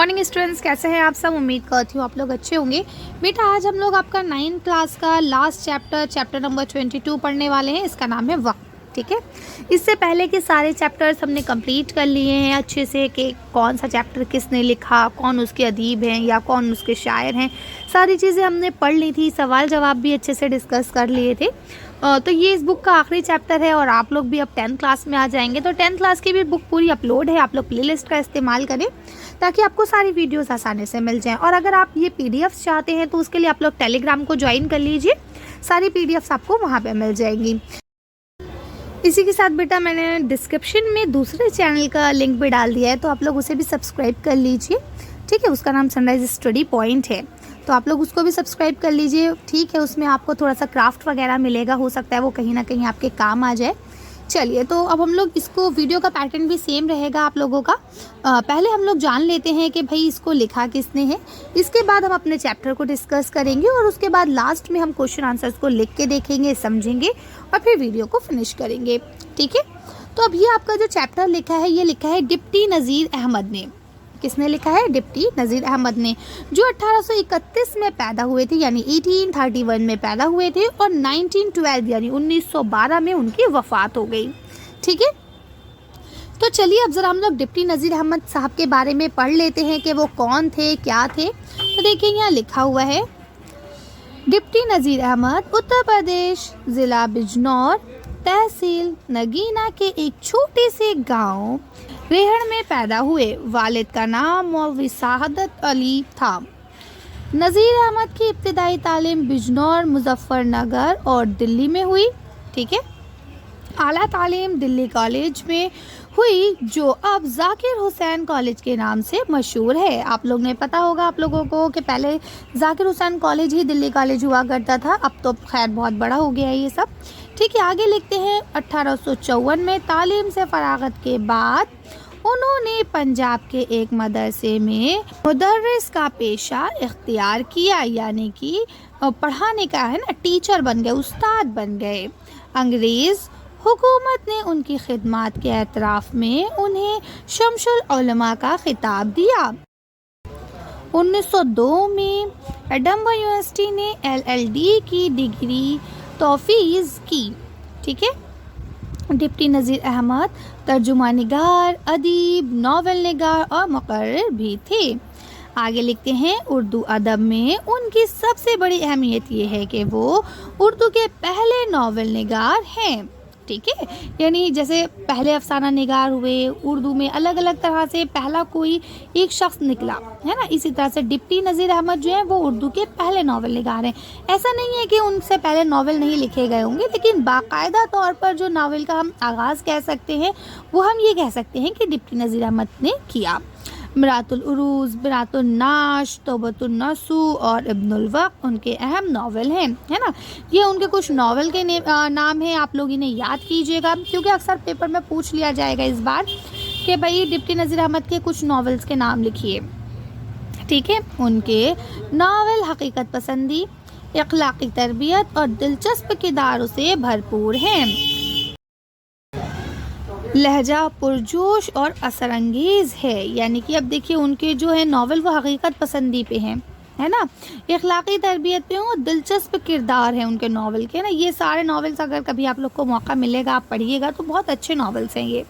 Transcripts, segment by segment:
Morning students, कैसे हैं आप सब। उम्मीद करती हूँ आप लोग अच्छे होंगे। बेटा आज हम लोग आपका 9th क्लास का लास्ट चैप्टर नंबर 22 पढ़ने वाले हैं। इसका नाम है वक्त। ठीक है, इससे पहले के सारे चैप्टर्स हमने कंप्लीट कर लिए हैं अच्छे से कि कौन सा चैप्टर किसने लिखा, कौन उसके अदीब हैं या कौन उसके शायर हैं, सारी चीज़ें हमने पढ़ ली थी। सवाल जवाब भी अच्छे से डिस्कस कर लिए थे। तो ये इस बुक का आखिरी चैप्टर है और आप लोग भी अब 10th क्लास में आ जाएंगे। तो 10th क्लास की भी बुक पूरी अपलोड है, आप लोग प्लेलिस्ट का इस्तेमाल करें ताकि आपको सारी वीडियोस आसानी से मिल जाएं। और अगर आप ये पीडीएफ्स चाहते हैं तो उसके लिए आप लोग टेलीग्राम को ज्वाइन कर लीजिए, सारी पीडीएफ्स आपको वहाँ पे मिल जाएंगी। इसी के साथ बेटा मैंने डिस्क्रिप्शन में दूसरे चैनल का लिंक भी डाल दिया है, तो आप लोग उसे भी सब्सक्राइब कर लीजिए। ठीक है, उसका नाम सनराइज स्टडी पॉइंट है, तो आप लोग उसको भी सब्सक्राइब कर लीजिए। ठीक है, उसमें आपको थोड़ा सा क्राफ्ट वगैरह मिलेगा, हो सकता है वो कहीं ना कहीं आपके काम आ जाए। चलिए, तो अब हम लोग इसको वीडियो का पैटर्न भी सेम रहेगा आप लोगों का। पहले हम लोग जान लेते हैं कि भाई इसको लिखा किसने है, इसके बाद हम अपने चैप्टर को डिस्कस करेंगे और उसके बाद लास्ट में हम क्वेश्चन आंसर्स को लिख के देखेंगे, समझेंगे और फिर वीडियो को फिनिश करेंगे। ठीक है, तो अब ये आपका जो चैप्टर लिखा है, ये लिखा है डिप्टी नज़ीर अहमद ने। किसने लिखा है? डिप्टी नज़ीर अहमद ने, जो 1831 में पैदा हुए थे, यानी 1831 में पैदा हुए थे और 1912 यानी 1912 में उनकी वफ़ात हो गई। ठीक है, तो चलिए अब ज़रा हम लोग डिप्टी नज़ीर अहमद साहब के बारे में पढ़ लेते हैं कि वो कौन थे, क्या थे। तो देखिए यहाँ लिखा हुआ है, डिप्टी नज़ीर अहमद उत्तर प्रदेश, ज़िला बिजनौर, तहसील नगीना के एक छोटे से गांव रेहड़ में पैदा हुए। वालिद का नाम मौलवी साहदत अली था। नज़ीर अहमद की इब्तिदाई तालीम बिजनौर, मुजफ्फरनगर और दिल्ली में हुई। ठीक है, आला तालीम दिल्ली कॉलेज में हुई, जो अब जाकिर हुसैन कॉलेज के नाम से मशहूर है। आप लोग ने पता होगा आप लोगों को कि पहले जाकिर हुसैन कॉलेज ही दिल्ली कॉलेज हुआ करता था, अब तो खैर बहुत बड़ा हो गया है ये सब। ठीक है, आगे लिखते हैं 1854 में तालीम से फरागत के बाद उन्होंने पंजाब के एक मदरसे में मुदर्रिस का पेशा इख्तियार किया, यानी कि पढ़ाने का है ना, टीचर बन गए, उस्ताद बन गए। अंग्रेज़ हुकूमत ने उनकी खिदमत के एतराफ़ में उन्हें शमसुल उलमा का खिताब दिया। 1902 में एडम्बर्ग यूनिवर्सिटी ने LLD की डिग्री तौफ़ीज़ की। ठीक है, डिप्टी नज़ीर अहमद तर्जुमा निगार, अदीब, नावल निगार और मुकर्रिर भी थे। आगे लिखते हैं, उर्दू अदब में उनकी सबसे बड़ी अहमियत ये है कि वो उर्दू के पहले नावल निगार हैं। ठीक है, यानी जैसे पहले अफसाना निगार हुए उर्दू में, अलग अलग तरह से पहला कोई एक शख्स निकला है ना, इसी तरह से डिप्टी नज़ीर अहमद जो है वो उर्दू के पहले नावल निगार हैं। ऐसा नहीं है कि उनसे पहले नावल नहीं लिखे गए होंगे, लेकिन बाकायदा तौर पर जो नावल का हम आगाज़ कह सकते हैं वो हम ये कह सकते हैं कि डिप्टी नज़ीर अहमद ने किया। मिरातुल उरूज, बिरातुन नाश, तौबतुन नसू और इब्नुल वक्त उनके अहम नावल हैं, है ना। ये उनके कुछ नावल के नाम हैं, आप लोग इन्हें याद कीजिएगा क्योंकि अक्सर पेपर में पूछ लिया जाएगा इस बार कि भाई डिप्टी नज़ीर अहमद के कुछ नावल्स के नाम लिखिए। ठीक है, उनके नावल हकीकत पसंदी, इखलाकी तरबियत और दिलचस्प किरदारों से भरपूर हैं। लहजा पुरजोश और असरअंगेज़ है, यानी कि अब देखिए उनके जो है नावल वो हकीकत पसंदी पे हैं, है ना, इखलाकी तरबियत पे और दिलचस्प किरदार है उनके नावल के, ना। ये सारे नावल्स अगर कभी आप लोग को मौका मिलेगा आप पढ़िएगा तो बहुत अच्छे नावल्स हैं ये।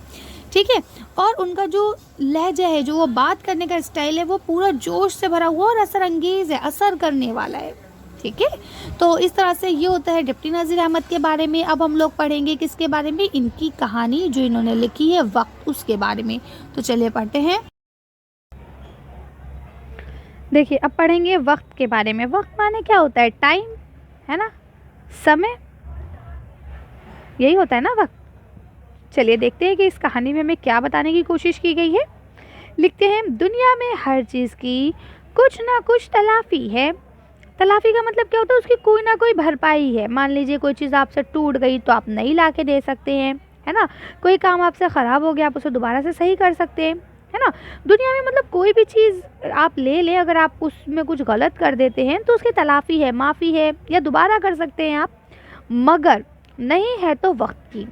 ठीक है, और उनका जो लहजा है, जो वो बात करने का स्टाइल है, वो पूरा जोश से भरा हुआ और असरअंगेज़ है, असर करने वाला है। ठीक है, तो इस तरह से ये होता है डिप्टी नज़ीर अहमद के बारे में। अब हम लोग पढ़ेंगे किसके बारे में? इनकी कहानी जो इन्होंने लिखी है वक्त, उसके बारे में। तो चलिए पढ़ते हैं। देखिए अब पढ़ेंगे वक्त के बारे में। वक्त माने क्या होता है? टाइम, है ना, समय, यही होता है ना वक्त। चलिए देखते हैं कि इस कहानी में हमें क्या बताने की कोशिश की गई है। लिखते हैं, दुनिया में हर चीज़ की कुछ ना कुछ तलाफ़ी है। तलाफ़ी का मतलब क्या होता है? उसकी कोई ना कोई भरपाई है। मान लीजिए कोई चीज़ आपसे टूट गई तो आप नई ला के दे सकते हैं, है ना। कोई काम आपसे ख़राब हो गया आप उसे दोबारा से सही कर सकते हैं, है ना। दुनिया में मतलब कोई भी चीज़ आप ले लें, अगर आप उसमें कुछ गलत कर देते हैं तो उसकी तलाफ़ी है, माफ़ी है, या दोबारा कर सकते हैं आप, मगर नहीं है तो वक्त की।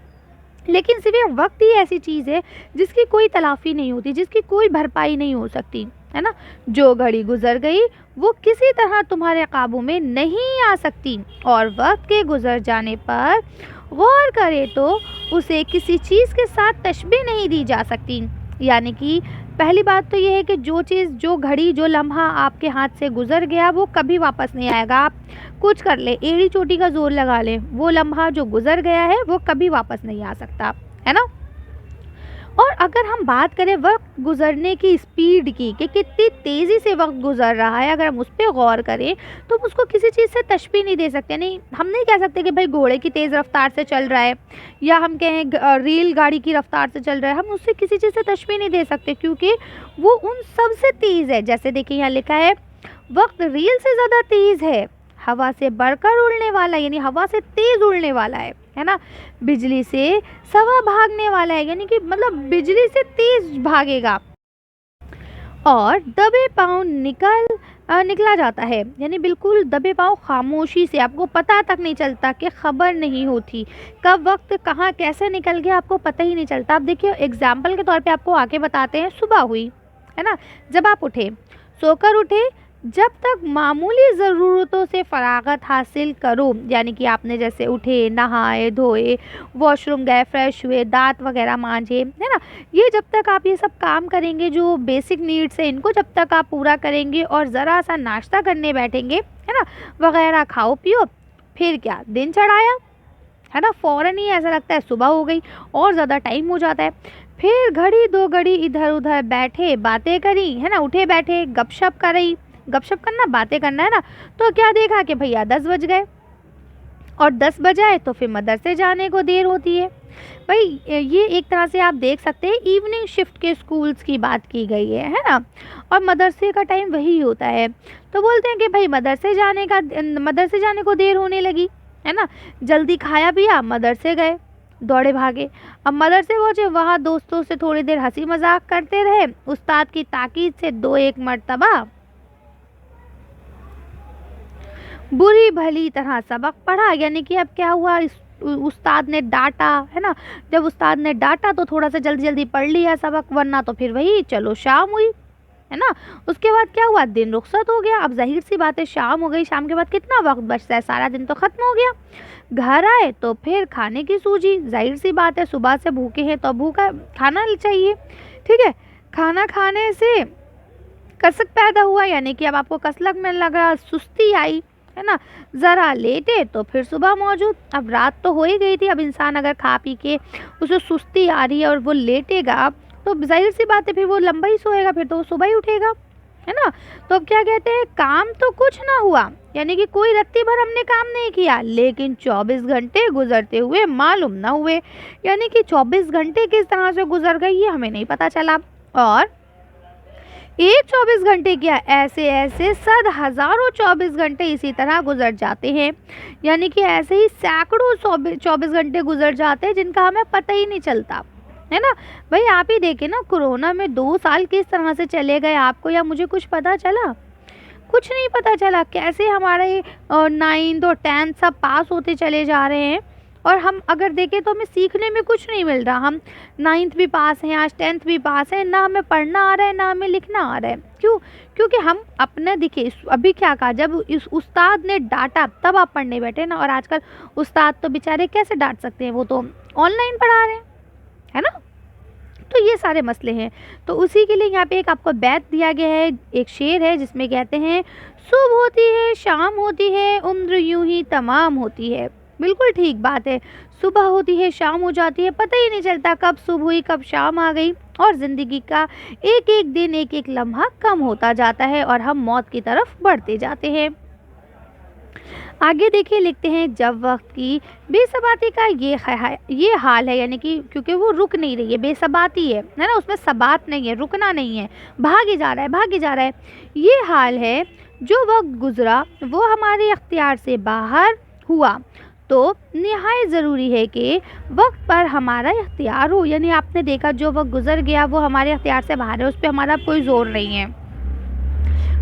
लेकिन सिर्फ वक्त ही ऐसी चीज़ है जिसकी कोई तलाफ़ी नहीं होती, जिसकी कोई भरपाई नहीं हो सकती। है ना। जो घड़ी गुजर गई वो किसी तरह तुम्हारे काबू में नहीं आ सकती, और वक्त के गुजर जाने पर गौर करे तो उसे किसी चीज़ के साथ तशबीह नहीं दी जा सकती। यानी कि पहली बात तो ये है कि जो चीज़, जो घड़ी, जो लम्हा आपके हाथ से गुजर गया वो कभी वापस नहीं आएगा। आप कुछ कर ले, एड़ी चोटी का जोर लगा ले, वो लम्हा जो गुजर गया है वो कभी वापस नहीं आ सकता, है ना। और अगर हम बात करें वक्त गुजरने की स्पीड की, कि कितनी तेज़ी से वक्त गुजर रहा है, अगर हम उस पर गौर करें तो हम उसको किसी चीज़ से तशबीह नहीं दे सकते। नहीं, हम नहीं कह सकते कि भाई घोड़े की तेज़ रफ्तार से चल रहा है, या हम कहें रेल गाड़ी की रफ्तार से चल रहा है, हम उससे किसी चीज़ से तशबीह नहीं दे सकते, क्योंकि वो उन सब से तेज़ है। जैसे देखिए यहाँ लिखा है, वक्त रेल से ज़्यादा तेज़ है, हवा से बढ़कर उड़ने वाला, यानी हवा से तेज़ उड़ने वाला है ना। बिजली से सवा भागने वाला है, यानी कि मतलब बिजली से तेज भागेगा। और दबे पाँव निकला जाता है, यानी बिल्कुल दबे पाँव, खामोशी से, आपको पता तक नहीं चलता, कि खबर नहीं होती कब वक्त कहाँ कैसे निकल गया, आपको पता ही नहीं चलता। आप देखिए एग्जाम्पल के तौर पे आपको आके बताते हैं, सुबह हुई, है ना, जब आप उठे, सोकर उठे, जब तक मामूली ज़रूरतों से फरागत हासिल करो, यानी कि आपने जैसे उठे, नहाए धोए, वॉशरूम गए, फ्रेश हुए, दांत वगैरह मांजे, है ना, ये जब तक आप ये सब काम करेंगे, जो बेसिक नीड्स है, इनको जब तक आप पूरा करेंगे और ज़रा सा नाश्ता करने बैठेंगे, है ना, वगैरह खाओ पियो, फिर क्या दिन चढ़ाया, है ना, फ़ौरन ही ऐसा लगता है सुबह हो गई, और ज़्यादा टाइम हो जाता है। फिर घड़ी दो घड़ी इधर उधर बैठे, बातें करी, है ना, उठे बैठे गपशप करी, गपशप करना, बातें करना, है ना, तो क्या देखा कि भैया 10 बज गए, और 10 बजाए तो फिर मदरसे जाने को देर होती है। भाई ये एक तरह से आप देख सकते हैं इवनिंग शिफ्ट के स्कूल्स की बात की गई है ना, और मदरसे का टाइम वही होता है। तो बोलते हैं कि भाई मदरसे जाने को देर होने लगी, है ना, जल्दी खाया पिया, मदरसे गए, दौड़े भागे। अब मदरसे पहुँचे, वहाँ दोस्तों से थोड़ी देर हंसी मजाक करते रहे, उस्ताद की ताकीद से 2-1 मरतबा बुरी भली तरह सबक पढ़ा, यानी कि अब क्या हुआ, उस्ताद ने डांटा, है ना, जब उस्ताद ने डांटा तो थोड़ा सा जल्दी जल्दी पढ़ लिया सबक, वरना तो फिर वही चलो शाम हुई, है ना। उसके बाद क्या हुआ, दिन रुखसत हो गया। अब जाहिर सी बात है शाम हो गई, शाम के बाद कितना वक्त बचता है, सारा दिन तो खत्म हो गया। घर आए तो फिर खाने की सूझी, जाहिर सी बात है सुबह से भूखे हैं तो भूखा खाना चाहिए, ठीक है। खाना खाने से कसक पैदा हुआ, यानी कि अब आपको कसलक में लगा, सुस्ती आई, है ना, ज़रा लेटे तो फिर सुबह मौजूद। अब रात तो हो ही गई थी, अब इंसान अगर खा पी के उसे सुस्ती आ रही है और वो लेटेगा तो जाहिर सी बात है फिर वो लंबा ही सोएगा, फिर तो वो सुबह ही उठेगा, है ना। तो अब क्या कहते हैं, काम तो कुछ ना हुआ, यानी कि कोई रत्ती भर हमने काम नहीं किया, लेकिन 24 घंटे गुजरते हुए मालूम ना हुए, यानी कि 24 घंटे किस तरह से गुजर गए ये हमें नहीं पता चला। और एक 24 घंटे क्या, ऐसे ऐसे हज़ारों 24 घंटे इसी तरह गुजर जाते हैं, यानी कि ऐसे ही सैकड़ों 24 घंटे गुजर जाते हैं जिनका हमें पता ही नहीं चलता, है ना। भाई आप ही देखें ना, कोरोना में 2 साल किस तरह से चले गए, आपको या मुझे कुछ पता चला? कुछ नहीं पता चला। कैसे हमारे 9th और 10th सब पास होते चले जा रहे हैं, और हम अगर देखें तो हमें सीखने में कुछ नहीं मिल रहा। हम 9th भी पास हैं, आज 10th भी पास हैं, ना हमें पढ़ना आ रहा है ना हमें लिखना आ रहा है। क्यों? क्योंकि हम अपने देखिए अभी क्या कहा, जब इस उस्ताद ने डांटा तब आप पढ़ने बैठे ना, और आजकल उस्ताद तो बेचारे कैसे डांट सकते हैं, वो तो ऑनलाइन पढ़ा रहे हैं, है ना। तो ये सारे मसले हैं। तो उसी के लिए यहाँ पे एक आपको बैत दिया गया है, एक शेर है जिसमें कहते हैं, सुबह होती है शाम होती है, उम्र यूं ही तमाम होती है। बिल्कुल ठीक बात है, सुबह होती है शाम हो जाती है, पता ही नहीं चलता कब सुबह हुई कब शाम आ गई, और ज़िंदगी का एक एक दिन एक एक लम्हा कम होता जाता है और हम मौत की तरफ बढ़ते जाते हैं। आगे देखिए लिखते हैं, जब वक्त की बेसबाती का ये हाल है, यानी कि क्योंकि वो रुक नहीं रही है, बेसबाती है ना, उसमें सबात नहीं है, रुकना नहीं है, भागी जा रहा है, ये हाल है। जो वक्त गुजरा वो हमारे अख्तियार से बाहर हुआ, तो निहायत ज़रूरी है कि वक्त पर हमारा इख्तियार हो, यानी आपने देखा जो वक्त गुजर गया वो हमारे इख्तियार से बाहर है, उस पर हमारा कोई ज़ोर नहीं है।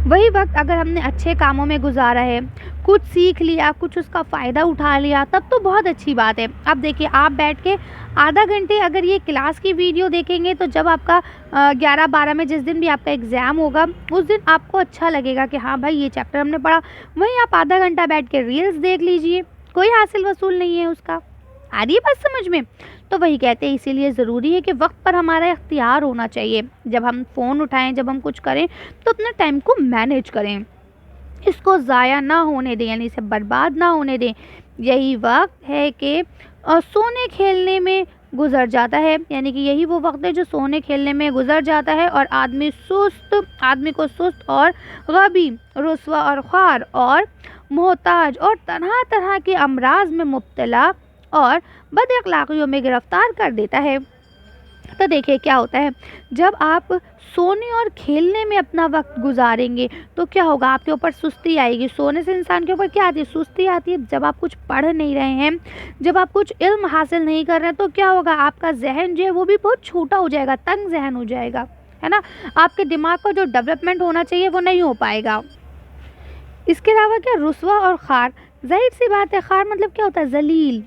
वही वक्त अगर हमने अच्छे कामों में गुजारा है, कुछ सीख लिया, कुछ उसका फ़ायदा उठा लिया, तब तो बहुत अच्छी बात है। अब देखिए, आप बैठ के आधा घंटे अगर ये क्लास की वीडियो देखेंगे, तो जब आपका 11-12 में जिस दिन भी आपका एग्ज़ाम होगा, उस दिन आपको अच्छा लगेगा कि हाँ भाई, ये चैप्टर हमने पढ़ा। वहीं आप आधा घंटा बैठ के रील्स देख लीजिए, कोई हासिल वसूल नहीं है उसका। आ रही है बात समझ में? तो वही कहते हैं, इसीलिए ज़रूरी है कि वक्त पर हमारा इख्तियार होना चाहिए। जब हम फ़ोन उठाएं, जब हम कुछ करें, तो अपने टाइम को मैनेज करें, इसको ज़ाया ना होने दें, यानी इसे बर्बाद ना होने दें। यही वक्त है कि सोने खेलने में गुज़र जाता है, यानी कि यही वो वक्त है जो सोने खेलने में गुज़र जाता है, और आदमी को सुस्त और गबी, रुस्वा और ख्वार और मोहताज और तरह तरह के अमराज में मुब्तला और बदअखलाकियों में गिरफ्तार कर देता है। तो देखिए क्या होता है, जब आप सोने और खेलने में अपना वक्त गुजारेंगे, तो क्या होगा, आपके ऊपर सुस्ती आएगी। सोने से इंसान के ऊपर क्या आती है? सुस्ती आती है। जब आप कुछ पढ़ नहीं रहे हैं, जब आप कुछ इल्म हासिल नहीं कर रहे हैं, तो क्या होगा, आपका जहन जो है वो भी बहुत छोटा हो जाएगा, तंग जहन हो जाएगा, है ना। आपके दिमाग का जो डेवलपमेंट होना चाहिए वो नहीं हो पाएगा। इसके अलावा क्या, रुस्वा और खार, जाहिर सी बात है, खार मतलब क्या होता है? जलील।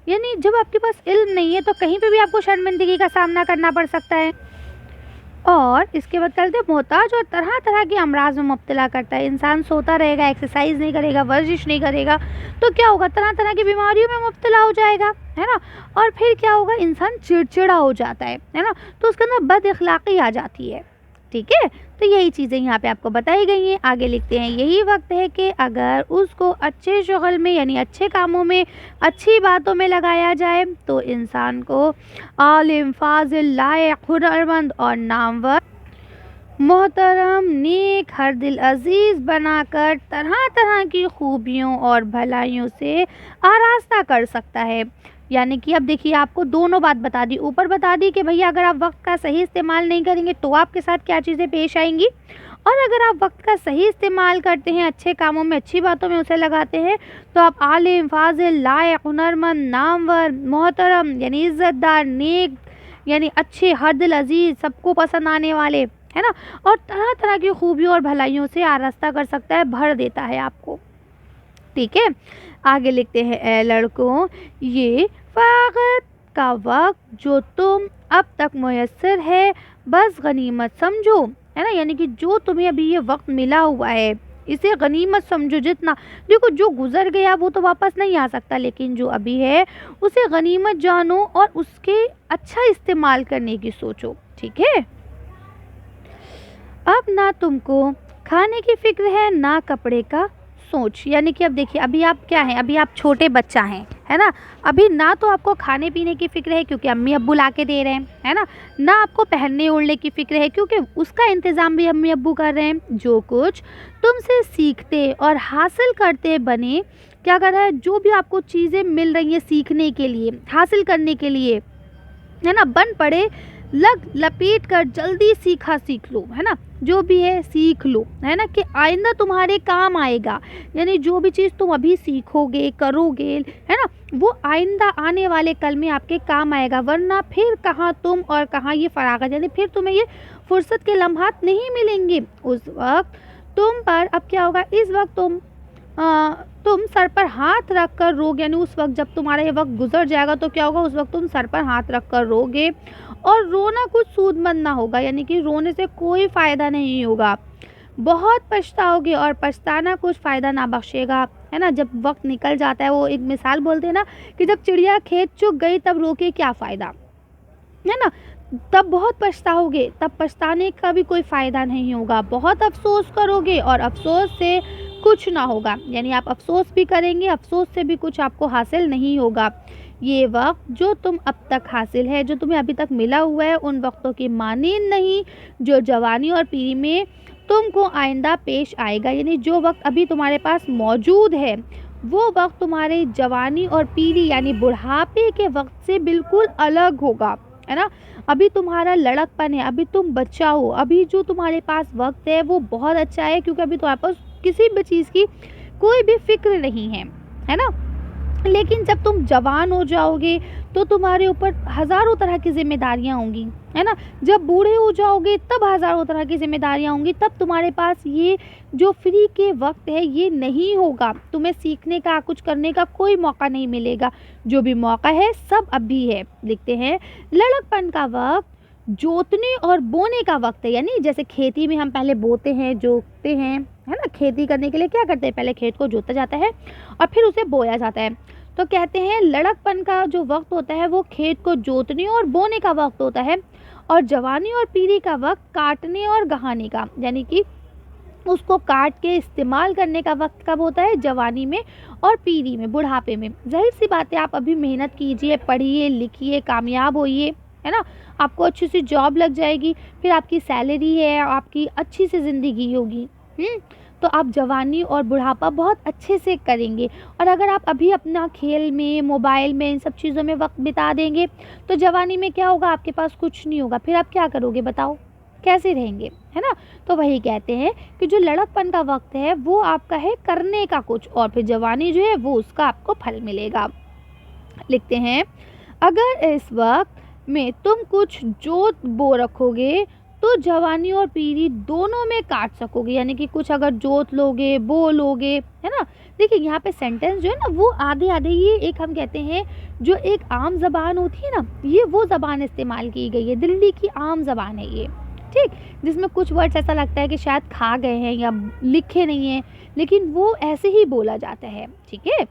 यानी जब आपके पास इल्म नहीं है, तो कहीं पे भी आपको शर्मिंदगी का सामना करना पड़ सकता है। और इसके बाद करते हैं मोहताज और तरह तरह के अमराज में मुब्तला करता है। इंसान सोता रहेगा, एक्सरसाइज नहीं करेगा, वर्जिश नहीं करेगा, तो क्या होगा, तरह तरह की बीमारियों में मुब्तला हो जाएगा, है ना। और फिर क्या होगा, इंसान चिड़चिड़ा हो जाता है ना, तो उसके अंदर बद अखलाक़ी आ जाती है। ठीक है, तो यही चीज़ें यहाँ पे आपको बताई गई हैं। आगे लिखते हैं, यही वक्त है कि अगर उसको अच्छे शुगल में, यानी अच्छे कामों में, अच्छी बातों में लगाया जाए, तो इंसान को आलिम, फाजिल, लायक, हुनरमंद और नामवर, मोहतरम, नेक, हर दिल अजीज़ बनाकर तरह तरह की खूबियों और भलाइयों से आरास्ता कर सकता है। यानी कि अब देखिए, आपको दोनों बात बता दी। ऊपर बता दी कि भैया अगर आप वक्त का सही इस्तेमाल नहीं करेंगे, तो आपके साथ क्या चीज़ें पेश आएंगी, और अगर आप वक्त का सही इस्तेमाल करते हैं, अच्छे कामों में, अच्छी बातों में उसे लगाते हैं, तो आप आलिम, फाजिल, लायक, हुनरमंद, नामवर, मोहतरम, यानी इज़्ज़तदार, नेक, यानी अच्छे, हर दिल अजीज़, सबको पसंद आने वाले, है ना, और तरह तरह की खूबियों और भलाइयों से आरास्ता कर सकता है, भर देता है आपको। ठीक है, आगे लिखते हैं, ए लड़कों, ये फ़ाक़त का वक्त जो तुम अब तक मुयस्सर है, बस गनीमत समझो, है ना। यानी कि जो तुम्हें अभी ये वक्त मिला हुआ है, इसे गनीमत समझो। जितना देखो, जो गुज़र गया वो तो वापस नहीं आ सकता, लेकिन जो अभी है उसे गनीमत जानो और उसके अच्छा इस्तेमाल करने की सोचो। ठीक है, अब ना तुमको खाने की फ़िक्र है, ना कपड़े का सोच। यानी कि अब देखिए, अभी आप क्या हैं, अभी आप छोटे बच्चा हैं, है ना। अभी ना तो आपको खाने पीने की फ़िक्र है, क्योंकि अम्मी अब्बू ला के दे रहे हैं, है ना आपको पहनने ओढ़ने की फ़िक्र है, क्योंकि उसका इंतज़ाम भी अम्मी अब्बू कर रहे हैं। जो कुछ तुमसे सीखते और हासिल करते बने, क्या कर रहा है, जो भी आपको चीज़ें मिल रही हैं सीखने के लिए, हासिल करने के लिए, है ना, बन पड़े, लग लपेट कर जल्दी सीख लो, है ना। जो भी है सीख लो, है ना, कि आइंदा तुम्हारे काम आएगा। यानी जो भी चीज़ तुम अभी सीखोगे, करोगे, है ना, वो आइंदा आने वाले कल में आपके काम आएगा। वरना फिर कहाँ तुम और कहाँ ये फरागत, यानी फिर तुम्हें ये फुर्सत के लम्हात नहीं मिलेंगे। उस वक्त तुम पर अब क्या होगा, इस वक्त तुम सर पर हाथ रख कर रोगे, यानी उस वक्त जब तुम्हारा ये वक्त गुजर जाएगा, तो क्या होगा, उस वक्त तुम सर पर हाथ रख कर रोगे, और रोना कुछ सूदमंद ना होगा, यानी कि रोने से कोई फ़ायदा नहीं होगा। बहुत पछताओगे और पछताना कुछ फ़ायदा ना बख्शेगा, है ना। जब वक्त निकल जाता है, वो एक मिसाल बोलते हैं ना कि जब चिड़िया खेत चुग गई, तब रो के क्या फ़ायदा, है ना। तब बहुत पछताओगे, तब पछताने का भी कोई फ़ायदा नहीं होगा। बहुत अफसोस करोगे और अफसोस से कुछ ना होगा, यानी आप अफसोस भी करेंगे, अफसोस से भी कुछ आपको हासिल नहीं होगा। ये वक्त जो तुम अब तक हासिल है, जो तुम्हें अभी तक मिला हुआ है, उन वक्तों की मानीन नहीं जो जवानी और पीरी में तुमको आइंदा पेश आएगा। यानी जो वक्त अभी तुम्हारे पास मौजूद है, वो वक्त तुम्हारे जवानी और पीरी यानी बुढ़ापे के वक्त से बिल्कुल अलग होगा, है ना। अभी तुम्हारा लड़कपन है, अभी तुम बच्चा हो, अभी जो तुम्हारे पास वक्त है वो बहुत अच्छा है, क्योंकि अभी तुम्हारे पास किसी भी चीज़ की कोई भी फिक्र नहीं है, है ना। लेकिन जब तुम जवान हो जाओगे तो तुम्हारे ऊपर हज़ारों तरह की ज़िम्मेदारियाँ होंगी, है ना। जब बूढ़े हो जाओगे तब हज़ारों तरह की ज़िम्मेदारियाँ होंगी, तब तुम्हारे पास ये जो फ्री के वक्त है ये नहीं होगा, तुम्हें सीखने का, कुछ करने का कोई मौका नहीं मिलेगा। जो भी मौका है सब अभी है। लिखते हैं, लड़कपन का वक्त जोतने और बोने का वक्त है। यानी जैसे खेती में हम पहले बोते हैं, जोतते हैं, है ना। खेती करने के लिए क्या करते हैं, पहले खेत को जोता जाता है और फिर उसे बोया जाता है। तो कहते हैं लड़कपन का जो वक्त होता है वो खेत को जोतने और बोने का वक्त होता है, और जवानी और पीढ़ी का वक्त काटने और गहाने का, यानी कि उसको काट के इस्तेमाल करने का वक्त कब होता है, जवानी में और पीढ़ी में, बुढ़ापे में। जाहिर सी बात है, आप अभी मेहनत कीजिए, पढ़िए लिखिए, कामयाब होइए, है ना। आपको अच्छी सी जॉब लग जाएगी, फिर आपकी सैलरी है, आपकी अच्छी सी ज़िंदगी होगी। तो आप जवानी और बुढ़ापा बहुत अच्छे से करेंगे। और अगर आप अभी अपना खेल में, मोबाइल में, इन सब चीज़ों में वक्त बिता देंगे तो जवानी में क्या होगा, आपके पास कुछ नहीं होगा, फिर आप क्या करोगे बताओ, कैसे रहेंगे, है ना। तो वही कहते हैं कि जो लड़कपन का वक्त है वो आपका है करने का कुछ, और फिर जवानी जो है वो उसका आपको फल मिलेगा। लिखते हैं, अगर इस वक्त में तुम कुछ जोत बो रखोगे तो जवानी और पीढ़ी दोनों में काट सकोगे। यानी कि कुछ अगर जोत लोगे, बो लोगे, है ना। देखिए यहाँ पे सेंटेंस जो है ना वो आधे आधे, ये एक हम कहते हैं जो एक आम ज़बान होती है ना, ये वो ज़बान इस्तेमाल की गई है, दिल्ली की आम ज़बान है ये, ठीक। जिसमें कुछ वर्ड्स ऐसा लगता है कि शायद खा गए हैं या लिखे नहीं हैं, लेकिन वो ऐसे ही बोला जाता है, ठीक है।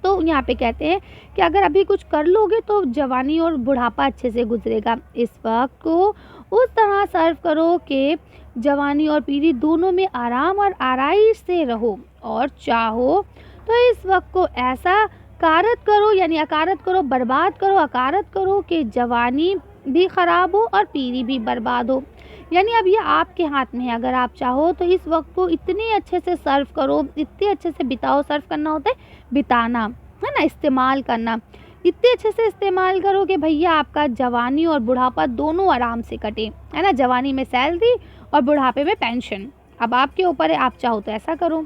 तो यहाँ पे कहते हैं कि अगर अभी कुछ कर लोगे तो जवानी और बुढ़ापा अच्छे से गुजरेगा। इस वक्त को उस तरह सर्व करो कि जवानी और पीढ़ी दोनों में आराम और आराइश से रहो, और चाहो तो इस वक्त को ऐसा कारत करो, यानी अकारत करो, बर्बाद करो, अकारत करो कि जवानी भी ख़राब हो और पीढ़ी भी बर्बाद हो। यानी अब ये आपके हाथ में है, अगर आप चाहो तो इस वक्त को इतने अच्छे से सर्व करो, इतने अच्छे से बिताओ। सर्व करना होता है बिताना, है ना, इस्तेमाल करना। इतने अच्छे से इस्तेमाल करो कि भैया आपका जवानी और बुढ़ापा दोनों आराम से कटे, है ना। जवानी में सैलरी और बुढ़ापे में पेंशन। अब आपके ऊपर है, आप चाहो तो ऐसा करो,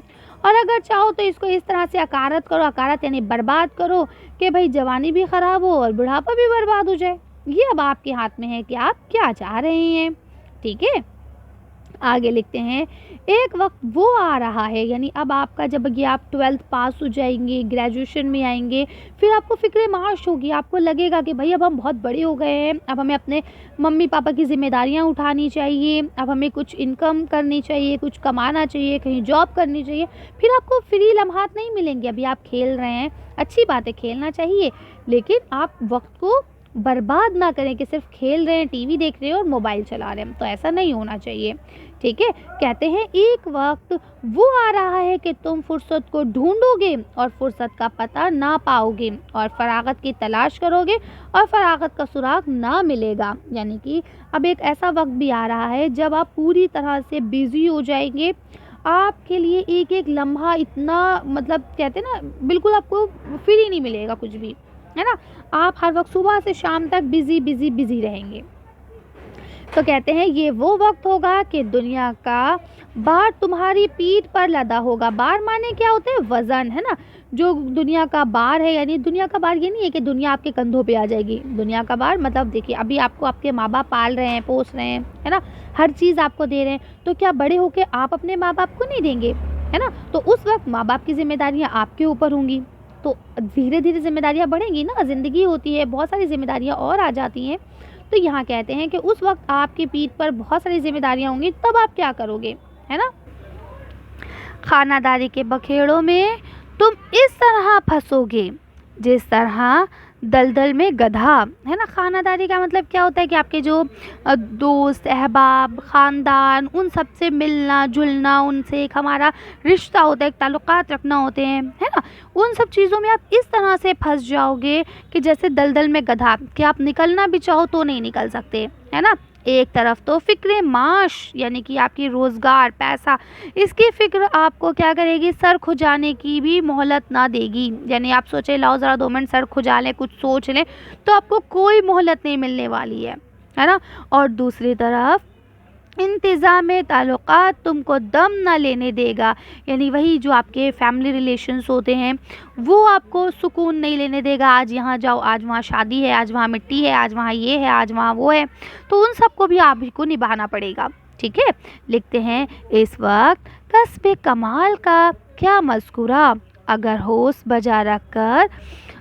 और अगर चाहो तो इसको इस तरह से अकारत करो, अकारत यानी बर्बाद करो कि भाई जवानी भी ख़राब हो और बुढ़ापा भी बर्बाद हो जाए। ये अब आपके हाथ में है कि आप क्या चाह रहे हैं, ठीक है। आगे लिखते हैं, एक वक्त वो आ रहा है, यानी अब आपका जब ये आप 12th पास हो जाएंगे, ग्रेजुएशन में आएंगे, फिर आपको फ़िक्र माश होगी, आपको लगेगा कि भाई अब हम बहुत बड़े हो गए हैं, अब हमें अपने मम्मी पापा की ज़िम्मेदारियां उठानी चाहिए, अब हमें कुछ इनकम करनी चाहिए, कुछ कमाना चाहिए, कहीं जॉब करनी चाहिए। फिर आपको फ्री लम्हात नहीं मिलेंगे। अभी आप खेल रहे हैं, अच्छी बात है, खेलना चाहिए, लेकिन आप वक्त को बर्बाद ना करें कि सिर्फ खेल रहे हैं, टीवी देख रहे हैं और मोबाइल चला रहे हैं, तो ऐसा नहीं होना चाहिए, ठीक है। कहते हैं एक वक्त वो आ रहा है कि तुम फुर्सत को ढूंढोगे और फुर्सत का पता ना पाओगे, और फरागत की तलाश करोगे और फरागत का सुराग ना मिलेगा। यानी कि अब एक ऐसा वक्त भी आ रहा है जब आप पूरी तरह से बिजी हो जाएंगे, आपके लिए एक एक लम्हा इतना, मतलब कहते हैं ना, बिल्कुल आपको फ्री नहीं मिलेगा कुछ भी, है ना। आप हर वक्त सुबह से शाम तक बिजी बिजी बिजी रहेंगे। तो कहते हैं ये वो वक्त होगा कि दुनिया का भार तुम्हारी पीठ पर लदा होगा। भार माने क्या होते हैं, वजन, है ना। जो दुनिया का भार है, यानी दुनिया का भार ये नहीं है कि दुनिया आपके कंधों पे आ जाएगी। दुनिया का भार मतलब देखिए, अभी आपको आपके माँ बाप पाल रहे हैं, पोस रहे हैं, है ना, हर चीज़ आपको दे रहे हैं, तो क्या बड़े होके आप अपने माँ बाप को नहीं देंगे, है ना। तो उस वक्त माँ बाप की जिम्मेदारियाँ आपके ऊपर होंगी, तो धीरे धीरे जिम्मेदारियाँ बढ़ेंगी ना, ज़िंदगी होती है, बहुत सारी जिम्मेदारियाँ और आ जाती हैं। तो यहाँ कहते हैं कि उस वक्त आपकी पीठ पर बहुत सारी जिम्मेदारियाँ होंगी, तब आप क्या करोगे, है ना। खानादारी के बखेड़ों में तुम इस तरह फंसोगे जिस तरह दलदल में गधा, है ना। खानादारी का मतलब क्या होता है कि आपके जो दोस्त, अहबाब, ख़ानदान, उन सब से मिलना जुलना, उनसे एक हमारा रिश्ता होता है, एक ताल्लुकात रखना होते हैं, है ना। उन सब चीज़ों में आप इस तरह से फंस जाओगे कि जैसे दलदल में गधा, कि आप निकलना भी चाहो तो नहीं निकल सकते, है ना। एक तरफ तो फ़िक्र माश, यानी कि आपकी रोज़गार, पैसा, इसकी फ़िक्र आपको क्या करेगी, सर खुजाने की भी मोहलत ना देगी। यानी आप सोचें लाओ ज़रा 2 मिनट सर खुजा लें, कुछ सोच लें, तो आपको कोई मोहलत नहीं मिलने वाली है ना। और दूसरी तरफ इंतज़ाम ताल्लुकात तुमको दम ना लेने देगा, यानी वही जो आपके फैमिली रिलेशंस होते हैं वो आपको सुकून नहीं लेने देगा। आज यहाँ जाओ, आज वहाँ शादी है, आज वहाँ मिट्टी है, आज वहाँ ये है, आज वहाँ वो है, तो उन सबको भी आप ही को निभाना पड़ेगा। ठीक है, लिखते हैं इस वक्त कस्बे कमाल का क्या मज़कुरा, अगर होश बजा रख कर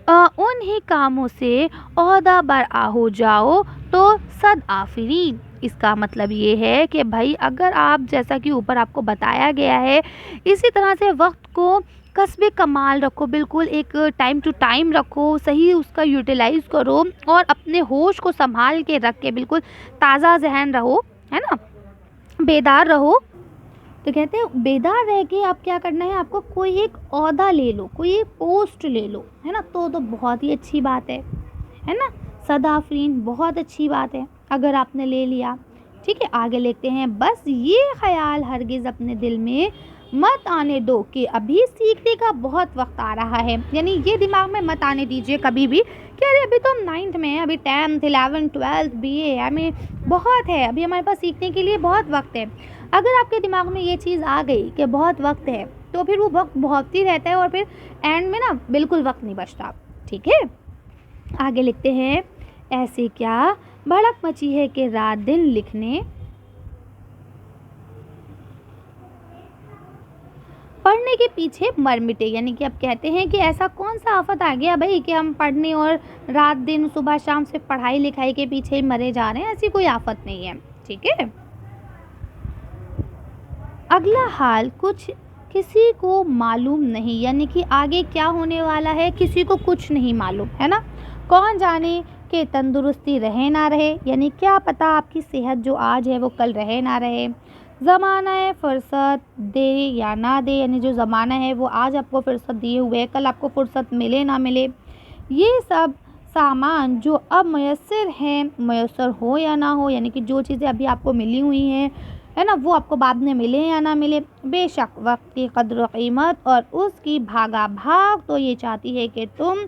उन्हीं कामों से ओहदा बरआ हो जाओ तो सद आफरीन। इसका मतलब ये है कि भाई अगर आप, जैसा कि ऊपर आपको बताया गया है, इसी तरह से वक्त को कस्बे कमाल रखो, बिल्कुल एक टाइम टू टाइम रखो, सही उसका यूटिलाइज़ करो और अपने होश को संभाल के रख के बिल्कुल ताज़ा जहन रहो, है ना, बेदार रहो। तो कहते हैं बेदार रह के आप क्या करना है, आपको कोई एक ओहदा ले लो, कोई एक पोस्ट ले लो, है ना, तो बहुत ही अच्छी बात है ना, सदाफरीन, बहुत अच्छी बात है अगर आपने ले लिया। ठीक है, आगे लिखते हैं, बस ये ख्याल हरगिज़ अपने दिल में मत आने दो कि अभी सीखने का बहुत वक्त आ रहा है, यानी ये दिमाग में मत आने दीजिए कभी भी कि अरे अभी तो हम 9th में हैं, अभी 10th 11th 12th BA हमें बहुत है, अभी हमारे पास सीखने के लिए बहुत वक्त है। अगर आपके दिमाग में ये चीज़ आ गई कि बहुत वक्त है, तो फिर वो वक्त बहुत ही रहता है और फिर एंड में ना बिल्कुल वक्त नहीं बचता। ठीक है, आगे लिखते हैं, ऐसे क्या भड़क मची है कि रात दिन लिखने पढ़ने के पीछे मर मिटे, यानी कि अब कहते हैं कि ऐसा कौन सा आफत आ गया भाई कि हम पढ़ने और रात दिन सुबह शाम से पढ़ाई लिखाई के पीछे मरे जा रहे हैं, ऐसी कोई आफत नहीं है। ठीक है, अगला हाल कुछ किसी को मालूम नहीं, यानी कि आगे क्या होने वाला है किसी को कुछ नहीं मालूम, है ना, कौन जाने कि तंदुरुस्ती रहे ना रहे, यानी क्या पता आपकी सेहत जो आज है वो कल रहे ना रहे, ज़माना है फ़ुर्सत दे या ना दे, यानी जो ज़माना है वो आज आपको फ़ुर्सत दिए हुए है, कल आपको फ़ुर्सत मिले ना मिले, ये सब सामान जो अब मयसर हैं, मयसर हो या ना हो, यानी कि जो चीज़ें अभी आपको मिली हुई हैं, है ना, वो आपको बाद में मिले या ना मिले, बेशक वक्त की कद्र व कीमत और उसकी भागा भाग तो ये चाहती है कि तुम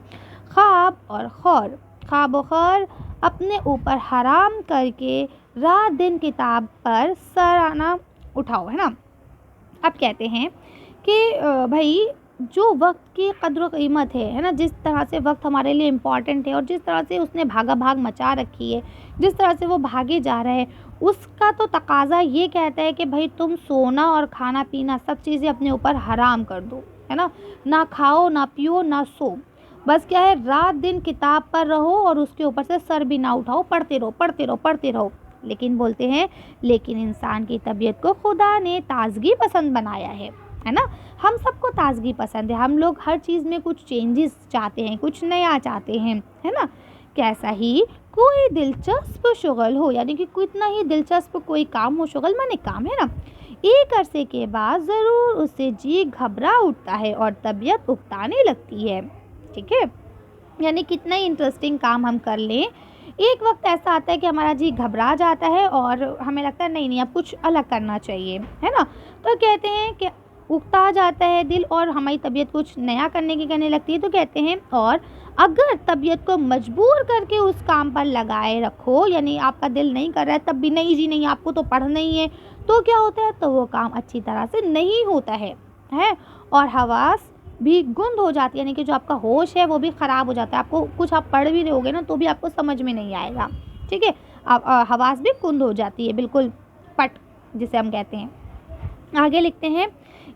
ख्वाब और खौर अपने ऊपर हराम करके रात दिन किताब पर सराहना उठाओ, है ना। अब कहते हैं कि भाई जो वक्त की कद्र व कीमत है ना, जिस तरह से वक्त हमारे लिए इम्पॉर्टेंट है और जिस तरह से उसने भागा भाग मचा रखी है, जिस तरह से वो भागे जा रहा है, उसका तो तकाज़ा ये कहता है कि भाई तुम सोना और खाना पीना सब चीज़ें अपने ऊपर हराम कर दो, है ना खाओ ना पियो ना सो, बस क्या है रात दिन किताब पर रहो और उसके ऊपर से सर भी ना उठाओ, पढ़ते रहो। लेकिन बोलते हैं लेकिन इंसान की तबीयत को खुदा ने ताजगी पसंद बनाया है ना, हम सबको ताजगी पसंद है, हम लोग हर चीज़ में कुछ चेंजेस चाहते हैं, कुछ नया चाहते हैं, है ना। कैसा ही कोई दिलचस्प शुगल हो, यानी कि कितना ही दिलचस्प कोई काम हो, शुगल माने काम, है ना, एक अरसे के बाद ज़रूर उससे जी घबरा उठता है और तबीयत उकताने लगती है। ठीक है, यानी कितना ही इंटरेस्टिंग काम हम कर लें, एक वक्त ऐसा आता है कि हमारा जी घबरा जाता है और हमें लगता है नहीं अब कुछ अलग करना चाहिए, है ना। तो कहते हैं कि उकता जाता है दिल और हमारी तबीयत कुछ नया करने की करने लगती है। तो कहते हैं और अगर तबीयत को मजबूर करके उस काम पर लगाए रखो, यानी आपका दिल नहीं कर रहा है तब भी नहीं जी नहीं आपको तो पढ़ना ही है, तो क्या होता है, तो वो काम अच्छी तरह से नहीं होता है और हवास भी गुंद हो जाती है, यानी कि जो आपका होश है वो भी ख़राब हो जाता है, आपको कुछ आप पढ़ भी रहोगे ना तो भी आपको समझ में नहीं आएगा। ठीक है, आप हवास भी गुंद हो जाती है, बिल्कुल पट जिसे हम कहते हैं। आगे लिखते हैं,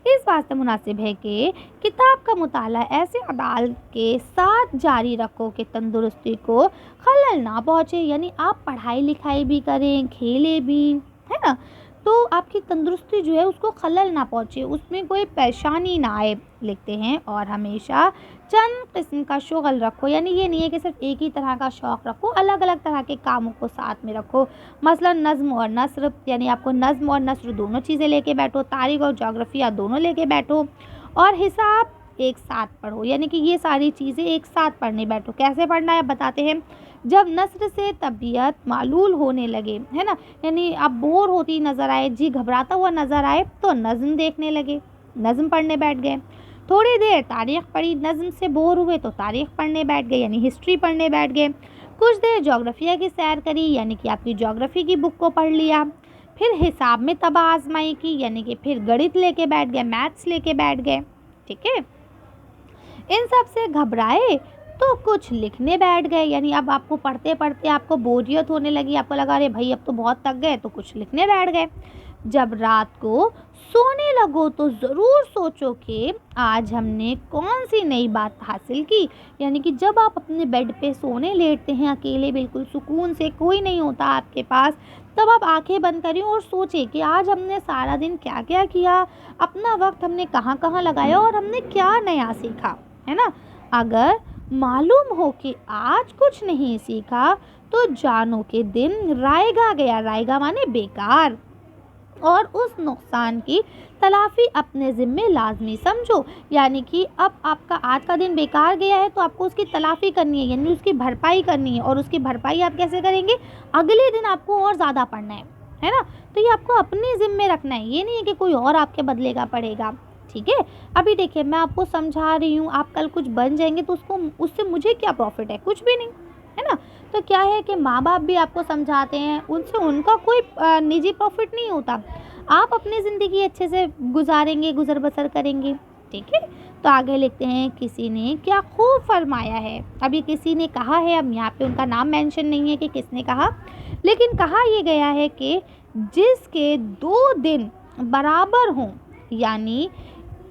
इस वास्ते मुनासिब है कि किताब का मुताला ऐसे अदाल के साथ जारी रखो कि तंदुरुस्ती को खलल ना पहुँचे, यानी आप पढ़ाई लिखाई भी करें, खेले भी, है ना, तो आपकी तंदुरुस्ती जो है उसको खलल ना पहुँचे, उसमें कोई परेशानी ना आए। लिखते हैं और हमेशा चंद किस्म का शुगल रखो, यानी ये नहीं है कि सिर्फ एक ही तरह का शौक़ रखो, अलग अलग तरह के कामों को साथ में रखो, मसलन नज़्म और नस्र, यानी आपको नज़्म और नस्र दोनों चीज़ें लेके बैठो, तारीख़ और जोग्राफिया दोनों लेके बैठो, और हिसाब एक साथ पढ़ो, यानी कि ये सारी चीज़ें एक साथ पढ़ने बैठो। कैसे पढ़ना है बताते हैं, जब नस्र से तबीयत मालूल होने लगे, है ना, यानी आप बोर होती नज़र आए, जी घबराता हुआ नज़र आए, तो नज़्म देखने लगे, नज़्म पढ़ने बैठ गए, थोड़ी देर तारीख़ पढ़ी, नज़्म से बोर हुए तो तारीख़ पढ़ने बैठ गए, यानी हिस्ट्री पढ़ने बैठ गए, कुछ देर जोग्राफिया की सैर करी, यानी कि आपकी जोग्राफ़ी की बुक को पढ़ लिया, फिर हिसाब में तब आजमाई की, यानी कि फिर गणित लेके बैठ गए, मैथ्स लेके बैठ गए। ठीक है, इन सब से घबराए तो कुछ लिखने बैठ गए, यानी अब आपको पढ़ते पढ़ते आपको बोरियत होने लगी, आपको लगा अरे भाई अब तो बहुत थक गए, तो कुछ लिखने बैठ गए। जब रात को सोने लगो तो ज़रूर सोचो कि आज हमने कौन सी नई बात हासिल की, यानी कि जब आप अपने बेड पे सोने लेटते हैं अकेले, बिल्कुल सुकून से, कोई नहीं होता आपके पास, तब आप आंखें बंद करें और सोचें कि आज हमने सारा दिन क्या क्या किया, अपना वक्त हमने कहाँ कहाँ लगाया और हमने क्या नया सीखा, है ना। अगर मालूम हो कि आज कुछ नहीं सीखा तो जानो कि दिन रायगा गया, रायगा माने बेकार, और उस नुकसान की तलाफ़ी अपने ज़िम्मे लाजमी समझो, यानी कि अब आपका आज का दिन बेकार गया है तो आपको उसकी तलाफ़ी करनी है, यानी उसकी भरपाई करनी है। और उसकी भरपाई आप कैसे करेंगे, अगले दिन आपको और ज़्यादा पढ़ना है ना। तो ये आपको अपने ज़िम्मे रखना है, ये नहीं है कि कोई और आपके बदले का पड़ेगा। ठीक है, अभी देखिए मैं आपको समझा रही हूँ, आप कल कुछ बन जाएंगे तो उससे मुझे क्या प्रॉफिट है, कुछ भी नहीं, है ना। तो क्या है कि माँ बाप भी आपको समझाते हैं, उनसे उनका कोई निजी प्रॉफिट नहीं होता, आप अपनी ज़िंदगी अच्छे से गुजारेंगे, गुजर बसर करेंगे। ठीक है, तो आगे लिखते हैं, किसी ने क्या खूब फरमाया है। अब ये किसी ने कहा है, अब यहाँ पे उनका नाम मेंशन नहीं है कि किसने कहा, लेकिन कहा ये गया है कि जिसके 2 दिन बराबर हों, यानी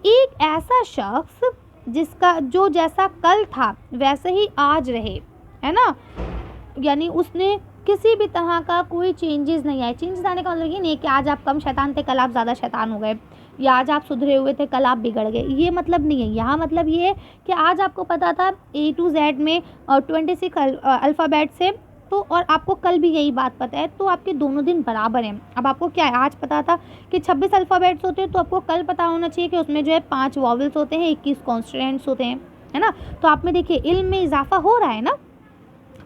एक ऐसा शख्स जिसका जो जैसा कल था वैसे ही आज रहे, है ना, यानी उसने किसी भी तरह का कोई चेंजेस नहीं आए। चेंजेस आने का मतलब ये नहीं है कि आज आप कम शैतान थे कल आप ज़्यादा शैतान हो गए, या आज आप सुधरे हुए थे कल आप बिगड़ गए, ये मतलब नहीं है। यहाँ मतलब ये है कि आज आपको पता था A to Z में 26 अल्फ़ाबेट से, तो और आपको कल भी यही बात पता है, तो आपके दोनों दिन बराबर हैं। अब आपको क्या है, आज पता था कि 26 अल्फ़ाबेट्स होते हैं, तो आपको कल पता होना चाहिए कि उसमें जो है 5 वॉवल्स होते हैं, 21 कॉन्स्टेंट्स होते हैं, है ना। तो आप में देखिए इल्म में इजाफा हो रहा है ना।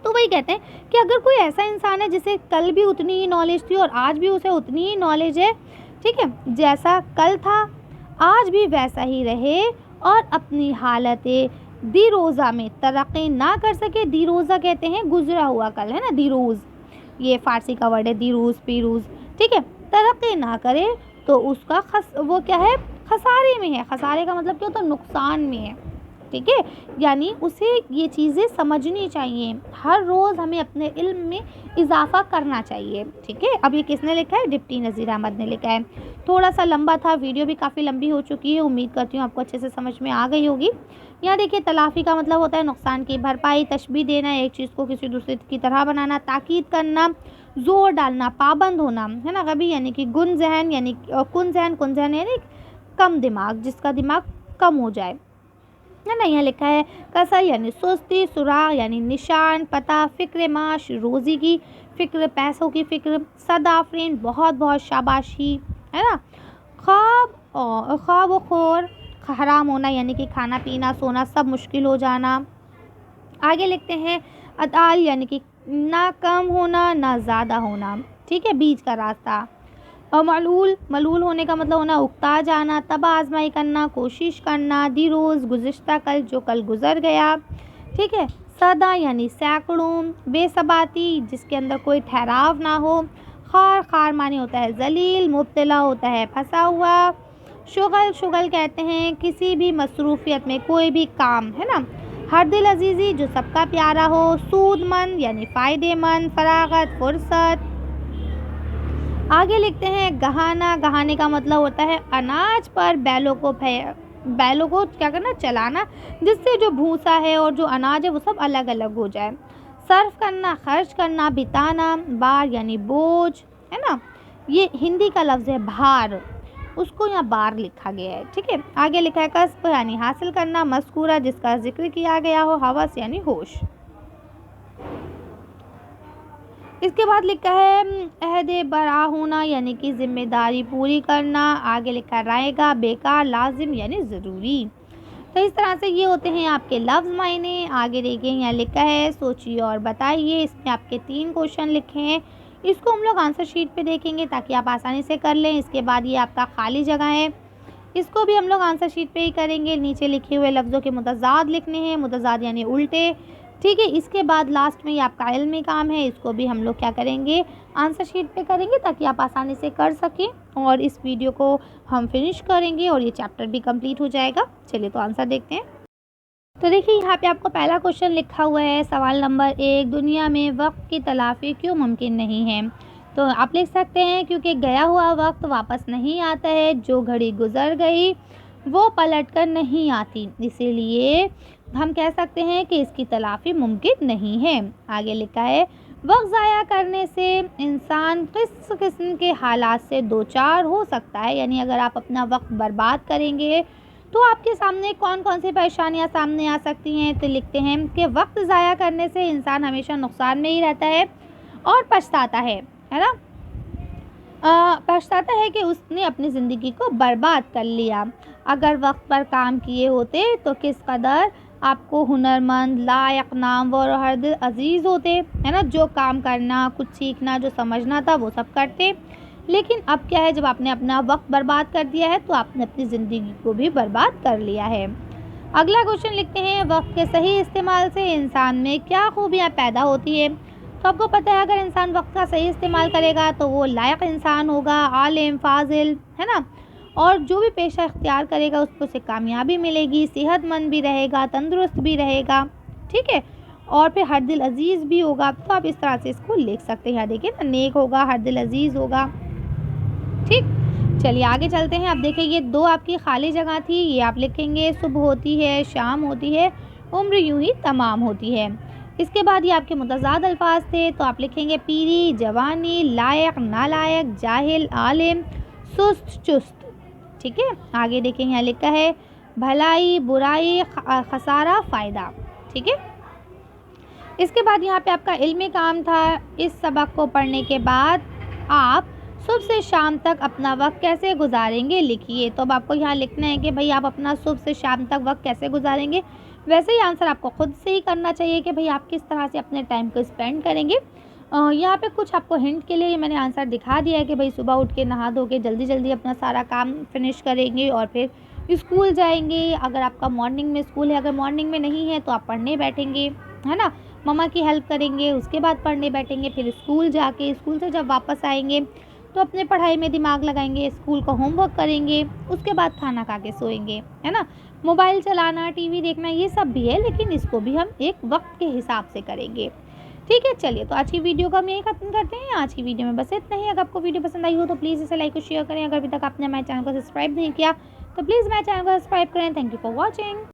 तो वही कहते हैं कि अगर कोई ऐसा इंसान है जिसे कल भी उतनी ही नॉलेज थी और आज भी उसे उतनी ही नॉलेज है, ठीक है, जैसा कल था आज भी वैसा ही रहे, और अपनी हालत दी रोज़ा में तरक्की ना कर सके। दी रोज़ा कहते हैं गुजरा हुआ कल, है ना, दी रोज़, ये फ़ारसी का वर्ड है, दी रोज़ पीरूज़। ठीक है, तरक्की ना करे तो उसका वो क्या है, खसारे में है। खसारे का मतलब क्या होता है, नुकसान में है। ठीक है, यानी उसे ये चीज़ें समझनी चाहिए, हर रोज़ हमें अपने इल्म में इजाफा करना चाहिए। ठीक है, अब ये किसने लिखा है, डिप्टी नज़ीर अहमद ने लिखा है। थोड़ा सा लंबा था, वीडियो भी काफ़ी लंबी हो चुकी है, उम्मीद करती हूँ आपको अच्छे से समझ में आ गई होगी। यहाँ देखिए तलाफ़ी का मतलब होता है नुकसान की भरपाई, तशबीह देना, एक चीज़ को किसी दूसरे की तरह बनाना, ताकीद करना, ज़ोर डालना, पाबंद होना, है ना। कभी यानी कि गुन जहन, यानी कुन जहन यानी कम दिमाग, जिसका दिमाग कम हो जाए, है ना। यहाँ लिखा है कसल यानी सुस्ती, सुराग यानी निशान, पता, फ़िक्र माश रोज़ी की फ़िक्र, पैसों की फ़िक्र, सदाफरीन बहुत बहुत शाबाशी, है ना। ख्वाब व खोर हराम होना, यानी कि खाना पीना सोना सब मुश्किल हो जाना। आगे लिखते हैं अदाल यानी कि ना कम होना ना ज़्यादा होना, ठीक है, बीच का रास्ता। और मलूल होने का मतलब होना उकता जाना, तब आजमाई करना, कोशिश करना, दी रोज़ गुज़िश्ता कल जो कल गुज़र गया। ठीक है, सदा यानी सैकड़ों, बेसबाती जिसके अंदर कोई ठहराव ना हो, खार माने होता है जलील, मुब्तला होता है फंसा हुआ, शुगल कहते हैं किसी भी मसरूफियत में कोई भी काम, है ना। हर दिल अजीज़ी जो सबका प्यारा हो, सूदमंद यानी फ़ायदेमंद, फरागत फुर्सत। आगे लिखते हैं गहाने का मतलब होता है अनाज पर बैलों को क्या करना, चलाना, जिससे जो भूसा है और जो अनाज है वो सब अलग अलग हो जाए। सर्फ करना, खर्च करना, बिताना, बार यानी बोझ, है ना। ये हिंदी का लफ्ज़ है भार, उसको यहाँ बार लिखा गया है। ठीक है, आगे लिखा है कस्ब यानी हासिल करना, मस्कूरा जिसका जिक्र किया गया हो, हवस यानी होश। इसके बाद लिखा है अहदे बरा होना यानी कि जिम्मेदारी पूरी करना। आगे लिखा रहेगा बेकार, लाजिम यानी ज़रूरी। तो इस तरह से ये होते हैं आपके लफ्ज़ मायने। आगे देखिए यहाँ लिखा है सोचिए और बताइए, इसमें आपके 3 क्वेश्चन लिखे हैं, इसको हम लोग आंसर शीट पे देखेंगे ताकि आप आसानी से कर लें। इसके बाद ये आपका खाली जगह है, इसको भी हम लोग आंसर शीट पे ही करेंगे। नीचे लिखे हुए लफ्ज़ों के मुतज़ाद लिखने हैं, मुतज़ाद यानी उल्टे। ठीक है। इसके बाद लास्ट में ये आपका इल्मी काम है, इसको भी हम लोग क्या करेंगे, आंसर शीट पे करेंगे ताकि आप आसानी से कर सकें, और इस वीडियो को हम फिनिश करेंगे और ये चैप्टर भी कंप्लीट हो जाएगा। चलिए तो आंसर देखते हैं। तो देखिए यहाँ पे आपको पहला क्वेश्चन लिखा हुआ है, सवाल नंबर 1, दुनिया में वक्त की तलाफ़ी क्यों मुमकिन नहीं है। तो आप लिख सकते हैं क्योंकि गया हुआ वक्त वापस नहीं आता है, जो घड़ी गुजर गई वो पलट कर नहीं आती, इसीलिए हम कह सकते हैं कि इसकी तलाफ़ी मुमकिन नहीं है। आगे लिखा है, वक्त ज़ाया करने से इंसान किस किस्म के हालात से दो चार हो सकता है, यानी अगर आप अपना वक्त बर्बाद करेंगे तो आपके सामने कौन कौन सी परेशानियां सामने आ सकती हैं। तो लिखते हैं कि वक्त ज़ाया करने से इंसान हमेशा नुकसान में ही रहता है और पछताता है ना। पछताता है कि उसने अपनी ज़िंदगी को बर्बाद कर लिया। अगर वक्त पर काम किए होते तो किस कदर आपको हुनरमंद, लायक, नामवर और हर दिल अजीज़ होते, है ना। जो काम करना, कुछ सीखना, जो समझना था वो सब करते, लेकिन अब क्या है, जब आपने अपना वक्त बर्बाद कर दिया है तो आपने अपनी ज़िंदगी को भी बर्बाद कर लिया है। अगला क्वेश्चन लिखते हैं, वक्त के सही इस्तेमाल से इंसान में क्या खूबियाँ पैदा होती है। तो आपको पता है अगर इंसान वक्त का सही इस्तेमाल करेगा तो वो लायक इंसान होगा, आलिम, फाजिल, है ना, और जो भी पेशा इख्तियार करेगा उसको से कामयाबी मिलेगी, सेहतमंद भी रहेगा, तंदुरुस्त भी रहेगा, ठीक है, और फिर हर दिल अजीज़ भी होगा। तो आप इस तरह से इसको लिख सकते हैं। यहाँ देखिए ना, नेक होगा, हर दिल अजीज़ होगा, ठीक। चलिए आगे चलते हैं। अब देखिए ये दो आपकी खाली जगह थी, ये आप लिखेंगे, सुबह होती है, शाम होती है, उम्र यूं ही तमाम होती है। इसके बाद ये आपके मुतज़ाद अल्फाज थे, तो आप लिखेंगे पीरी, जवानी, लायक, नालायक, जाहिल, आलिम, सुस्त, चुस्त, ठीक है। आगे देखें यहाँ लिखा है भलाई, बुराई, खसारा, फ़ायदा, ठीक है। इसके बाद यहाँ पे आपका इल्मी काम था। इस सबक को पढ़ने के बाद आप सुबह से शाम तक अपना वक्त कैसे गुजारेंगे लिखिए। तो अब आपको यहाँ लिखना है कि भाई आप अपना सुबह से शाम तक वक्त कैसे गुजारेंगे। वैसे ही आंसर आपको खुद से ही करना चाहिए कि भाई आप किस तरह से अपने टाइम को स्पेंड करेंगे। यहाँ पे कुछ आपको हिंट के लिए मैंने आंसर दिखा दिया है कि भाई सुबह उठ के नहा धो के जल्दी जल्दी अपना सारा काम फिनिश करेंगे और फिर स्कूल जाएंगे। अगर आपका मॉर्निंग में स्कूल है, अगर मॉर्निंग में नहीं है तो आप पढ़ने बैठेंगे, है ना, मम्मा की हेल्प करेंगे, उसके बाद पढ़ने बैठेंगे, फिर स्कूल जाके स्कूल से जब वापस आएंगे तो अपने पढ़ाई में दिमाग लगाएंगे, स्कूल का होमवर्क करेंगे, उसके बाद खाना खा के सोएंगे, है ना। मोबाइल चलाना, टीवी देखना ये सब भी है, लेकिन इसको भी हम एक वक्त के हिसाब से करेंगे, ठीक है। चलिए तो आज की वीडियो को हम यही खत्म करते हैं। आज की वीडियो में बस इतना ही। अगर आपको वीडियो पसंद आई हो तो प्लीज़ इसे लाइक और शेयर करें। अगर अभी तक आपने हमारे चैनल को सब्सक्राइब नहीं किया तो प्लीज़ मेरे चैनल को सब्सक्राइब करें। Thank you for watching.